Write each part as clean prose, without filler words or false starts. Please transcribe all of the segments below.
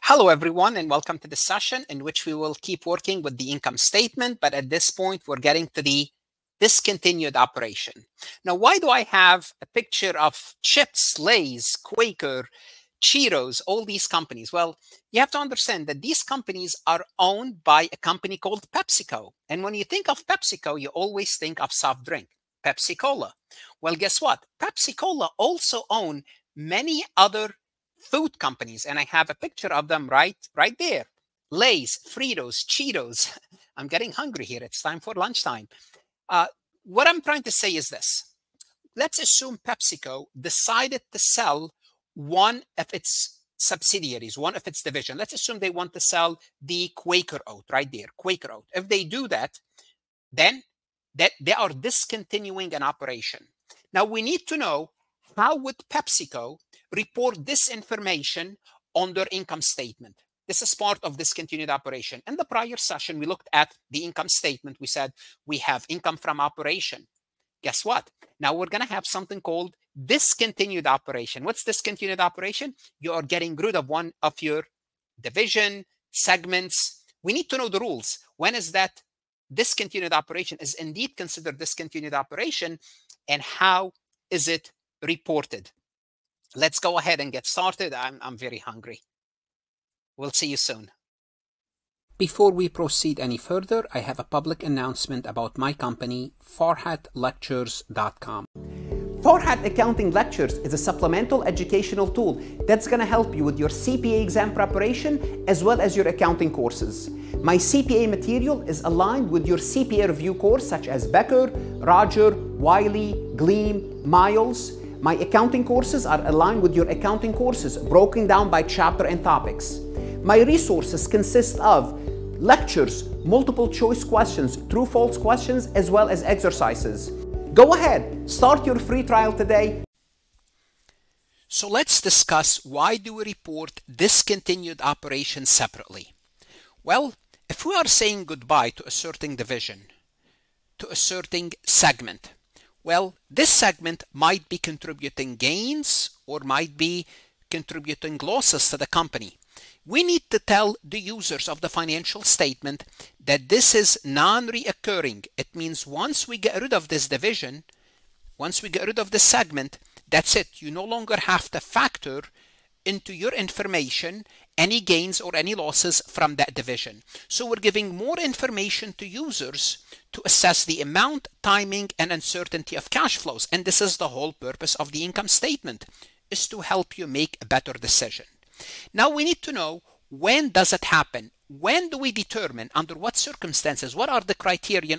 Hello, everyone, and welcome to the session in which we will keep working with the income statement. But at this point, we're getting to the discontinued operation. Now, why do I have a picture of Chips, Lay's, Quaker, Cheetos, all these companies? Well, you have to understand that these companies are owned by a company called PepsiCo. And when you think of PepsiCo, you always think of soft drink, Pepsi-Cola. Well, guess what? Pepsi-Cola also own many other food companies, and I have a picture of them right there. Lay's, Fritos, Cheetos. I'm getting hungry here. It's time for lunchtime. What I'm trying to say is this. Let's assume PepsiCo decided to sell one of its subsidiaries, one of its division. Let's assume they want to sell the Quaker Oat right there, Quaker Oat. If they do that, then they are discontinuing an operation. Now we need to know, how would PepsiCo report this information on their income statement? This is part of discontinued operation. In the prior session, we looked at the income statement. We said we have income from operation. Guess what? Now we're going to have something called discontinued operation. What's discontinued operation? You are getting rid of one of your division, segments. We need to know the rules. When is that discontinued operation is indeed considered discontinued operation, and how is it reported? Let's go ahead and get started. I'm very hungry. We'll see you soon. Before we proceed any further, I have a public announcement about my company, farhatlectures.com. Farhat Accounting Lectures is a supplemental educational tool that's going to help you with your CPA exam preparation as well as your accounting courses. My CPA material is aligned with your CPA review course such as Becker, Roger, Wiley, Gleam, Miles. My accounting courses are aligned with your accounting courses, broken down by chapter and topics. My resources consist of lectures, multiple choice questions, true-false questions, as well as exercises. Go ahead, start your free trial today. So let's discuss, why do we report discontinued operations separately? Well, if we are saying goodbye to a certain division, to a certain segment, well, this segment might be contributing gains or might be contributing losses to the company. We need to tell the users of the financial statement that this is non-reoccurring. It means once we get rid of this division, once we get rid of this segment, that's it. You no longer have to factor into your information any gains or any losses from that division. So we're giving more information to users to assess the amount, timing, and uncertainty of cash flows. And this is the whole purpose of the income statement, is to help you make a better decision. Now we need to know, when does it happen? When do we determine, under what circumstances, what are the criteria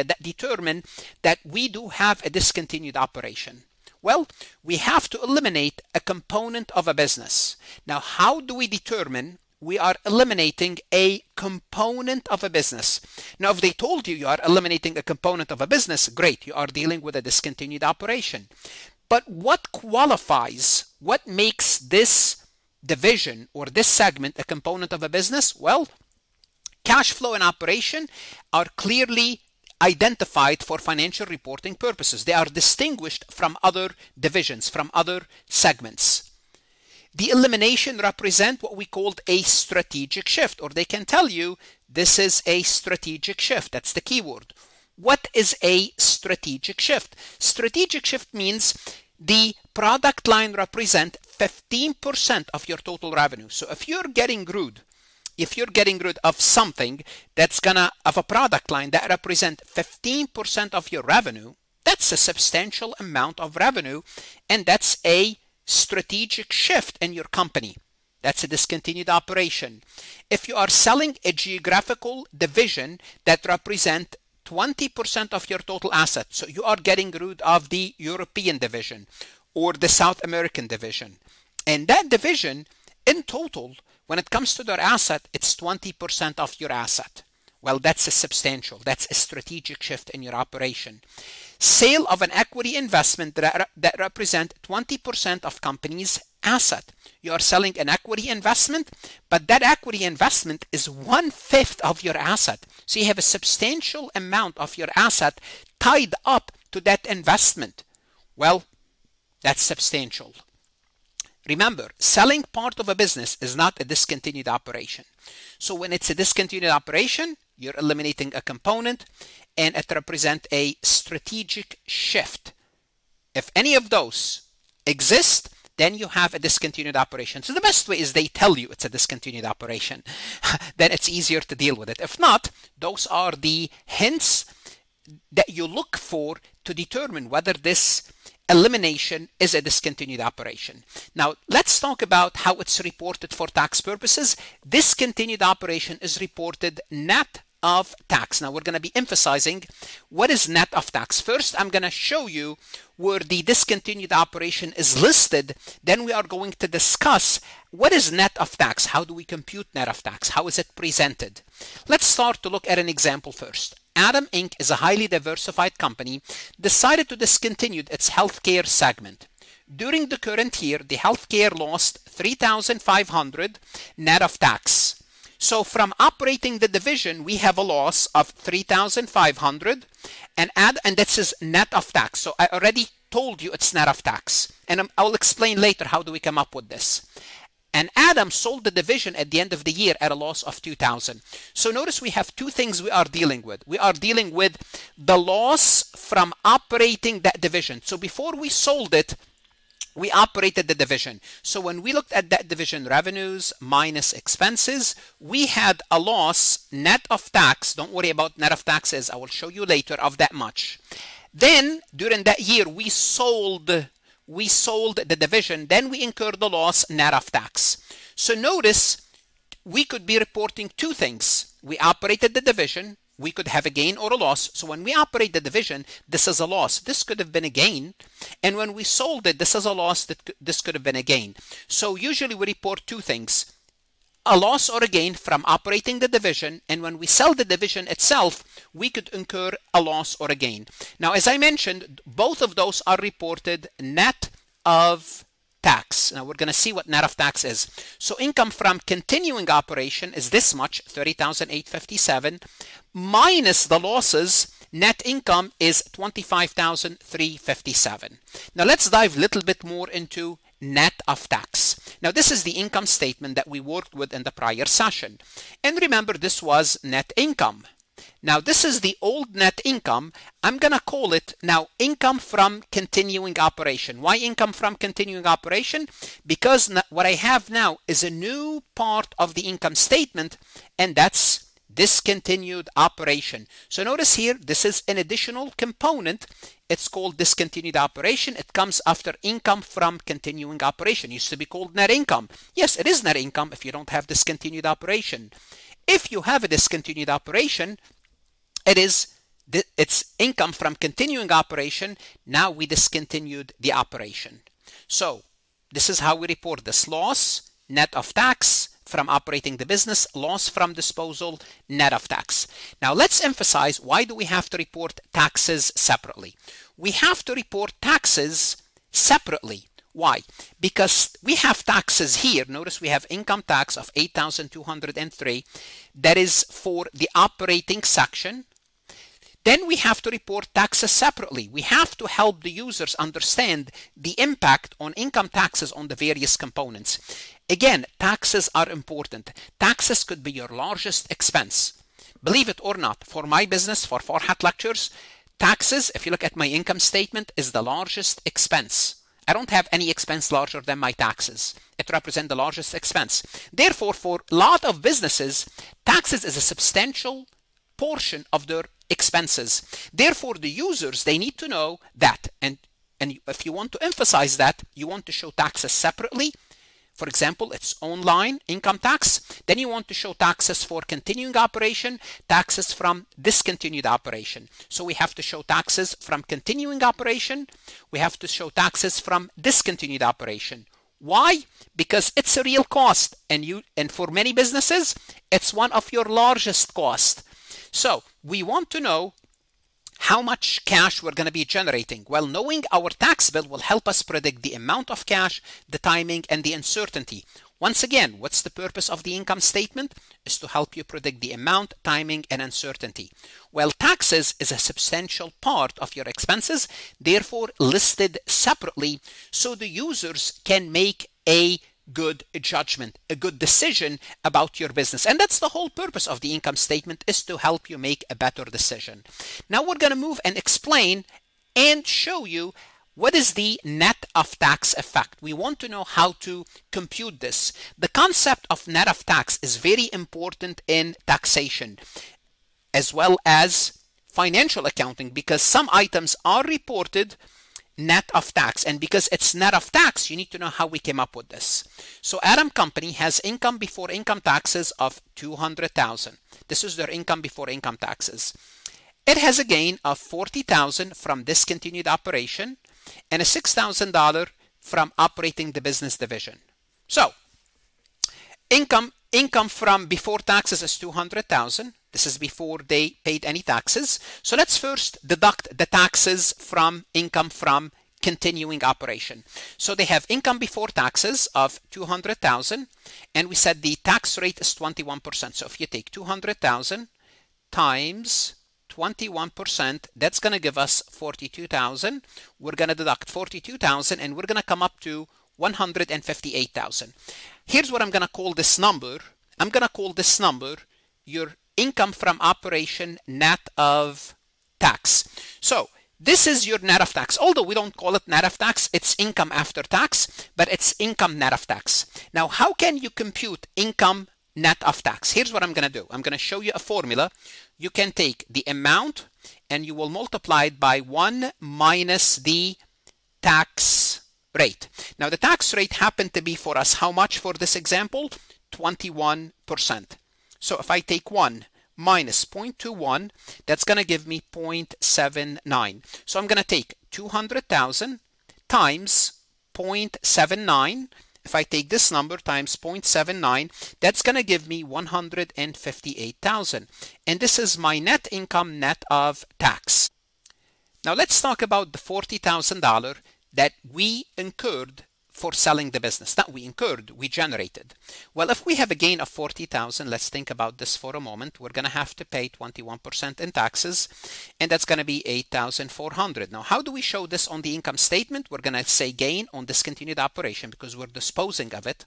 that determine that we do have a discontinued operation? Well, we have to eliminate a component of a business. Now, how do we determine we are eliminating a component of a business? Now, if they told you are eliminating a component of a business, great, you are dealing with a discontinued operation. But what qualifies, what makes this division or this segment a component of a business? Well, cash flow and operation are clearly identified for financial reporting purposes. They are distinguished from other divisions, from other segments. The elimination represent what we called a strategic shift, or they can tell you this is a strategic shift. That's the keyword. What is a strategic shift? Strategic shift means the product line represent 15% of your total revenue. So if you're getting rid of something that's of a product line that represent 15% of your revenue, that's a substantial amount of revenue, and that's a strategic shift in your company. That's a discontinued operation. If you are selling a geographical division that represent 20% of your total assets, so you are getting rid of the European division or the South American division, and that division in total, when it comes to their asset, it's 20% of your asset. Well, that's a substantial, that's a strategic shift in your operation. Sale of an equity investment that represent 20% of company's asset. You are selling an equity investment, but that equity investment is 1/5 of your asset. So you have a substantial amount of your asset tied up to that investment. Well, that's substantial. Remember, selling part of a business is not a discontinued operation. So when it's a discontinued operation, you're eliminating a component and it represents a strategic shift. If any of those exist, then you have a discontinued operation. So the best way is they tell you it's a discontinued operation. Then it's easier to deal with it. If not, those are the hints that you look for to determine whether this elimination is a discontinued operation. Now, let's talk about how it's reported for tax purposes. Discontinued operation is reported net of tax. Now, we're going to be emphasizing what is net of tax. First, I'm going to show you where the discontinued operation is listed. Then we are going to discuss what is net of tax. How do we compute net of tax? How is it presented? Let's start to look at an example first. Adam Inc. is a highly diversified company, decided to discontinue its healthcare segment. During the current year, the healthcare lost $3,500 net of tax. So from operating the division, we have a loss of $3,500 and this is net of tax. So I already told you it's net of tax. And I'll explain later how do we come up with this. And Adam sold the division at the end of the year at a loss of $2,000. So notice we have two things we are dealing with. We are dealing with the loss from operating that division. So before we sold it, we operated the division. So when we looked at that division, revenues minus expenses, we had a loss net of tax. Don't worry about net of taxes. I will show you later of that much. Then during that year, we sold the division, then we incurred the loss net of tax. So notice we could be reporting two things. We operated the division, we could have a gain or a loss. So when we operate the division, this is a loss. This could have been a gain. And when we sold it, this is a loss. This could have been a gain. So usually we report two things. A loss or a gain from operating the division, and when we sell the division itself, we could incur a loss or a gain. Now, as I mentioned, both of those are reported net of tax. Now, we're going to see what net of tax is. So income from continuing operation is this much, $30,857, minus the losses. Net income is $25,357. Now, let's dive a little bit more into net of tax. Now, this is the income statement that we worked with in the prior session. And remember, this was net income. Now, this is the old net income. I'm going to call it now income from continuing operation. Why income from continuing operation? Because what I have now is a new part of the income statement, and that's discontinued operation. So notice here, this is an additional component. It's called discontinued operation. It comes after income from continuing operation. It used to be called net income. Yes, it is net income if you don't have discontinued operation. If you have a discontinued operation, it's income from continuing operation. Now we discontinued the operation. So this is how we report this: loss net of tax from operating the business, loss from disposal, net of tax. Now let's emphasize, why do we have to report taxes separately? We have to report taxes separately. Why? Because we have taxes here. Notice we have income tax of $8,203. That is for the operating section. Then we have to report taxes separately. We have to help the users understand the impact on income taxes on the various components. Again, taxes are important. Taxes could be your largest expense. Believe it or not, for my business, for Farhat Lectures, taxes, if you look at my income statement, is the largest expense. I don't have any expense larger than my taxes. It represents the largest expense. Therefore, for a lot of businesses, taxes is a substantial portion of their expenses. Therefore, the users, they need to know that. And if you want to emphasize that, you want to show taxes separately. For example, it's online income tax. Then you want to show taxes for continuing operation, taxes from discontinued operation. So we have to show taxes from continuing operation. We have to show taxes from discontinued operation. Why? Because it's a real cost, and for many businesses, it's one of your largest costs. So we want to know how much cash we're going to be generating. Well, knowing our tax bill will help us predict the amount of cash, the timing, and the uncertainty. Once again, what's the purpose of the income statement? Is to help you predict the amount, timing, and uncertainty. Well, taxes is a substantial part of your expenses, therefore listed separately so the users can make a good judgment, a good decision about your business. And that's the whole purpose of the income statement, is to help you make a better decision. Now we're going to move and explain and show you what is the net of tax effect. We want to know how to compute this. The concept of net of tax is very important in taxation as well as financial accounting, because some items are reported net of tax, and because it's net of tax, you need to know how we came up with this. So Adam Company has income before income taxes of $200,000. This is their income before income taxes. It has a gain of $40,000 from discontinued operation and a $6,000 from operating the business division. So income from before taxes is $200,000. This is before they paid any taxes. So let's first deduct the taxes from income from continuing operation. So they have income before taxes of $200,000, and we said the tax rate is 21%. So if you take $200,000 times 21%, that's going to give us $42,000. We're going to deduct $42,000 and we're going to come up to $158,000. Here's what I'm going to call this number. I'm going to call this number your income from operation net of tax. So this is your net of tax. Although we don't call it net of tax, it's income after tax, but it's income net of tax. Now, how can you compute income net of tax? Here's what I'm going to do. I'm going to show you a formula. You can take the amount and you will multiply it by 1 minus the tax rate. Now, the tax rate happened to be for us how much for this example? 21%. So if I take 1 minus 0.21, that's going to give me 0.79. So I'm going to take 200,000 times 0.79. If I take this number times 0.79, that's going to give me 158,000. And this is my net income net of tax. Now let's talk about the $40,000 that we incurred for selling the business. Not we incurred, we generated. Well, if we have a gain of $40,000, let's think about this for a moment. We're going to have to pay 21% in taxes, and that's going to be $8,400. Now, how do we show this on the income statement? We're going to say gain on discontinued operation because we're disposing of it,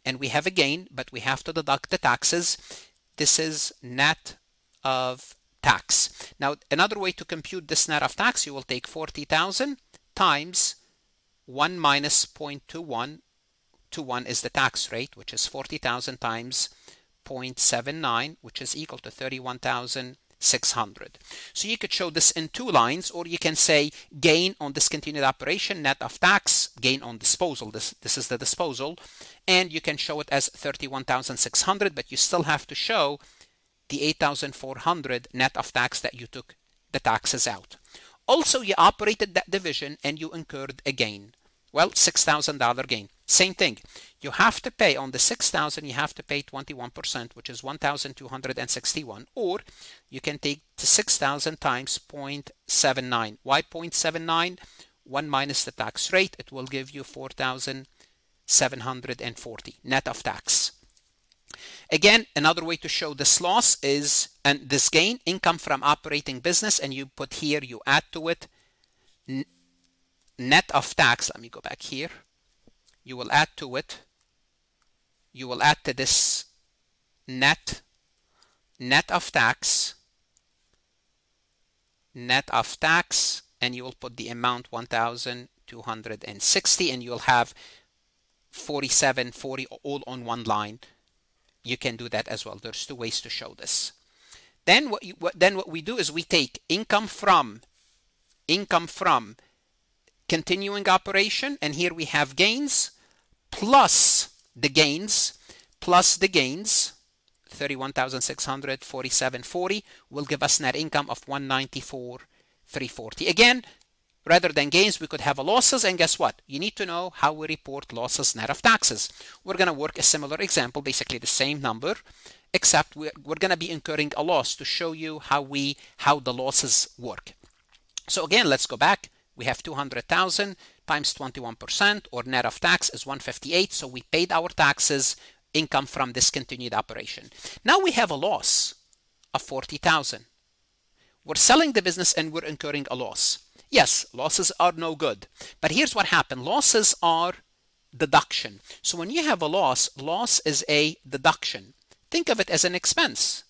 and we have a gain, but we have to deduct the taxes. This is net of tax. Now, another way to compute this net of tax, you will take 40,000 times 1 minus 0.21. 21 is the tax rate, which is 40,000 times 0.79, which is equal to 31,600. So you could show this in two lines, or you can say gain on discontinued operation, net of tax, gain on disposal. This is the disposal. And you can show it as 31,600, but you still have to show the 8,400 net of tax that you took the taxes out. Also, you operated that division and you incurred a gain. Well, $6,000 gain. Same thing. You have to pay on the $6,000, you have to pay 21%, which is $1,261. Or you can take the 6,000 times 0.79. Why 0.79? 1 minus the tax rate. It will give you 4,740 net of tax. Again, another way to show this loss is, and this gain, income from operating business, and you put here, you add to it net of tax. Let me go back here. You will add to it, you will add to this net of tax, and you will put the amount 1,260, and you'll have 4740 all on one line. You can do that as well. There's two ways to show this. Then what we do is we take income from continuing operation, and here we have gains plus the gains 31,600, 4740 will give us net income of 194,340. Again, rather than gains, we could have losses, and guess what? You need to know how we report losses net of taxes. We're going to work a similar example, basically the same number, except we're going to be incurring a loss to show you how the losses work. So again, let's go back. We have 200,000 times 21%, or net of tax is 158. So we paid our taxes, income from discontinued operation. Now we have a loss of 40,000. We're selling the business and we're incurring a loss. Yes, losses are no good. But here's what happened. Losses are deduction. So when you have a loss, loss is a deduction. Think of it as an expense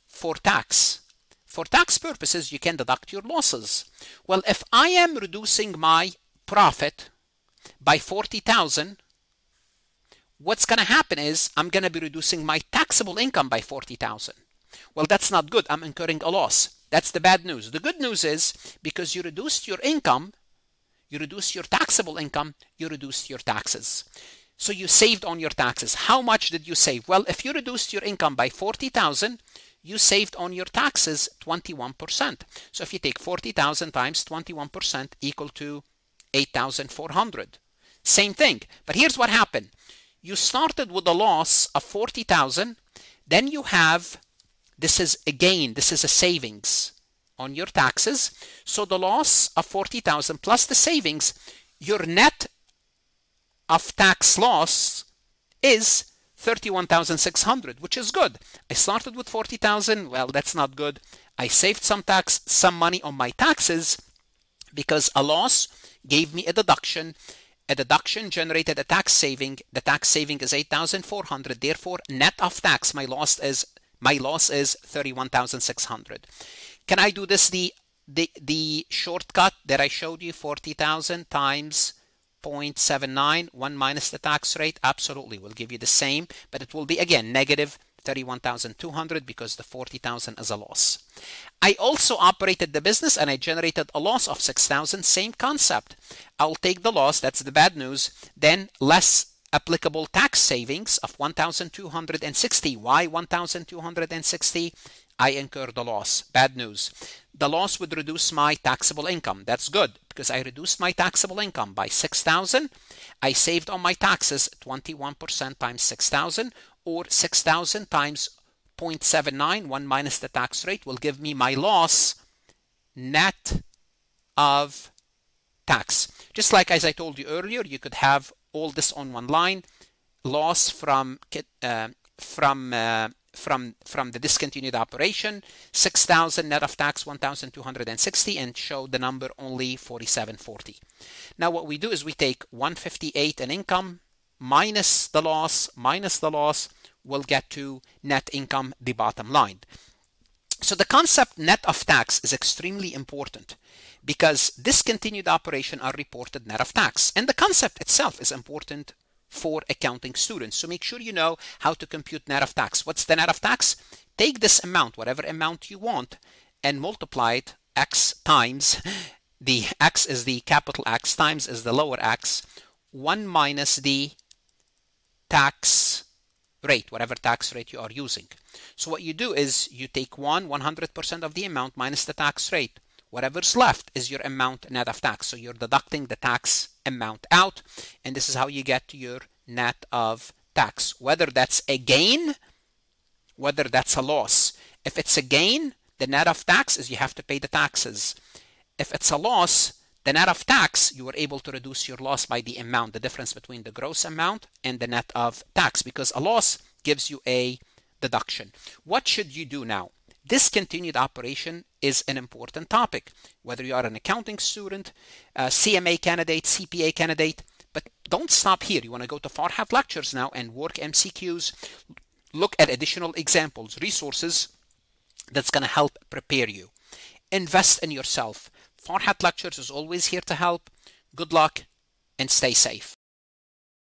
for tax. For tax purposes, you can deduct your losses. Well, if I am reducing my profit by 40,000, what's going to happen is I'm going to be reducing my taxable income by 40,000. Well, that's not good. I'm incurring a loss. That's the bad news. The good news is because you reduced your income, you reduced your taxable income, you reduced your taxes. So you saved on your taxes. How much did you save? Well, if you reduced your income by 40,000, you saved on your taxes 21%. So if you take 40,000 times 21% equal to 8,400. Same thing. But here's what happened. You started with a loss of 40,000. Then you have, this is a gain, this is a savings on your taxes. So the loss of 40,000 plus the savings, your net of tax loss is 31,600, which is good. I started with 40,000. Well, that's not good. I saved some money on my taxes because a loss gave me a deduction. A deduction generated a tax saving. The tax saving is 8,400. Therefore, net of tax, my loss is 31,600. Can I do this the shortcut that I showed you? 40,000 times 0.79, 1 minus the tax rate? Absolutely, will give you the same, but it will be again negative 31,200 because the 40,000 is a loss. I also operated the business and I generated a loss of 6,000. Same concept. I'll take the loss, that's the bad news, then less applicable tax savings of 1,260. Why 1,260? I incurred a loss. Bad news. The loss would reduce my taxable income. That's good because I reduced my taxable income by 6,000. I saved on my taxes 21% times 6,000, or 6,000 times 0.79, 1 minus the tax rate, will give me my loss net of tax. Just like as I told you earlier, you could have all this on one line. Loss from the discontinued operation, 6,000 net of tax 1,260, and show the number only 4740. Now what we do is we take 158 in income minus the loss, we'll get to net income, the bottom line. So the concept net of tax is extremely important because discontinued operation are reported net of tax, and the concept itself is important for accounting students. So make sure you know how to compute net of tax. What's the net of tax? Take this amount, whatever amount you want, and multiply it x times, the x is the capital X, times is the lower x, 1 minus the tax rate, whatever tax rate you are using. So what you do is you take 100% of the amount minus the tax rate. Whatever's left is your amount net of tax. So you're deducting the tax amount out, and this is how you get to your net of tax. Whether that's a gain, whether that's a loss. If it's a gain, the net of tax is you have to pay the taxes. If it's a loss, the net of tax, you were able to reduce your loss by the amount, the difference between the gross amount and the net of tax, because a loss gives you a deduction. What should you do now? Discontinued operation is an important topic, whether you are an accounting student, CMA candidate, CPA candidate, but don't stop here. You want to go to Farhat Lectures now and work MCQs, look at additional examples, resources that's going to help prepare you. Invest in yourself. Farhat Lectures is always here to help. Good luck and stay safe.